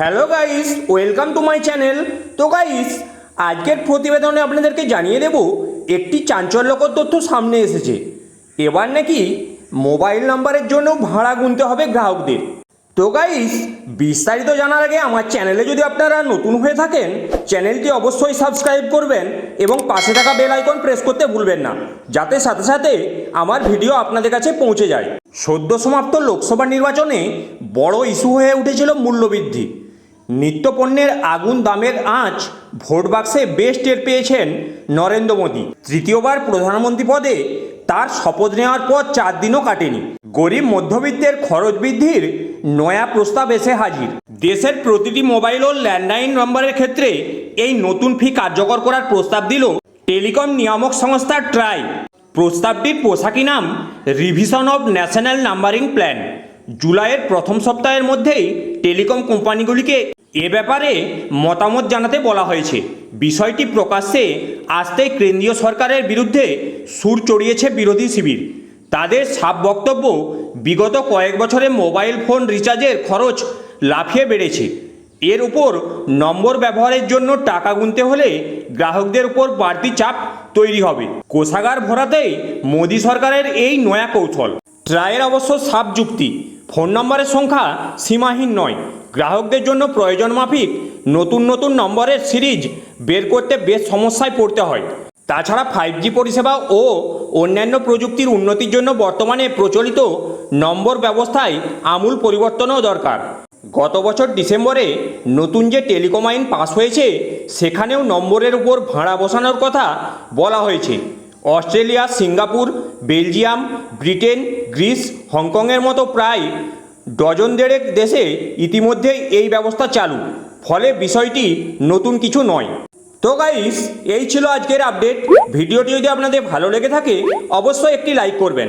Hello guys, welcome to my channel. তো guys, আজকের প্রতিবেদনে আপনাদেরকে জানিয়ে দেব একটি চাঞ্চল্যকর তথ্য সামনে এসেছে। এবার নাকি মোবাইল নাম্বারের জন্য ভাড়া গুনতে হবে গ্রাহকদের। তো গাইস, বিস্তারিত জানার আগে আমার চ্যানেলে যদি আপনারা নতুন হয়ে থাকেন, চ্যানেলটি অবশ্যই সাবস্ক্রাইব করবেন এবং পাশে থাকা বেল আইকন প্রেস করতে ভুলবেন না, যাতে সাথে সাথে আমার ভিডিও আপনাদের কাছে পৌঁছে যায়। সদ্য সমাপ্ত লোকসভা নির্বাচনে বড় ইস্যু হয়ে উঠেছিল মূল্যবৃদ্ধি। নিত্যপণ্যের আগুন দামের আঁচ ভোট বাক্সে বেশ টের পেয়েছেন নরেন্দ্র মোদী। তৃতীয়বার প্রধানমন্ত্রী পদে তার শপথ নেওয়ার পর 4 দিনও কাটেনি। গরিব মধ্যবিত্তের খরচ বৃদ্ধির নয়া প্রস্তাব এসে হাজির। দেশের প্রতিটি মোবাইল ও ল্যান্ডলাইন নম্বরের ক্ষেত্রে এই নতুন ফি কার্যকর করার প্রস্তাব দিল টেলিকম নিয়ামক সংস্থা ট্রাই। প্রস্তাবটির পোশাকি নাম revision of national numbering plan. জুলাইয়ের প্রথম সপ্তাহের মধ্যেই টেলিকম কোম্পানিগুলিকে এ ব্যাপারে মতামত জানাতে বলা হয়েছে। বিষয়টি প্রকাশ্যে আসতেই কেন্দ্রীয় সরকারের বিরুদ্ধে সুর চড়িয়েছে বিরোধী শিবির। তাদের সাফ বক্তব্য, বিগত কয়েক বছরে মোবাইল ফোন রিচার্জের খরচ লাফিয়ে বেড়েছে। এর উপর নম্বর ব্যবহারের জন্য টাকা গুনতে হলে গ্রাহকদের উপর বাড়তি চাপ তৈরি হবে। কোষাগার ভরাতেই মোদী সরকারের এই নয়া কৌশল। ট্রায়ের অবশ্য সাফ যুক্তি, ফোন নম্বরের সংখ্যা সীমাহীন নয়। গ্রাহকদের জন্য প্রয়োজন মাফিক নতুন নতুন নম্বরের সিরিজ বের করতে বেশ সমস্যায় পড়তে হয়। তাছাড়া 5G পরিষেবা ও অন্যান্য প্রযুক্তির উন্নতির জন্য বর্তমানে প্রচলিত নম্বর ব্যবস্থায় আমূল পরিবর্তনও দরকার। গত বছর ডিসেম্বরে নতুন যে টেলিকম আইন পাস হয়েছে, সেখানেও নম্বরের উপর ভাড়া বসানোর কথা বলা হয়েছে। Australia, Singapore, Belgium, Britain, Greece, হংকংয়ের মতো প্রায় ডজন দেড়েক দেশে ইতিমধ্যেই এই ব্যবস্থা চালু। ফলে বিষয়টি নতুন কিছু নয়। তো গাইস, এই ছিল আজকের আপডেট। ভিডিওটি যদি আপনাদের ভালো লেগে থাকে অবশ্যই একটি লাইক করবেন।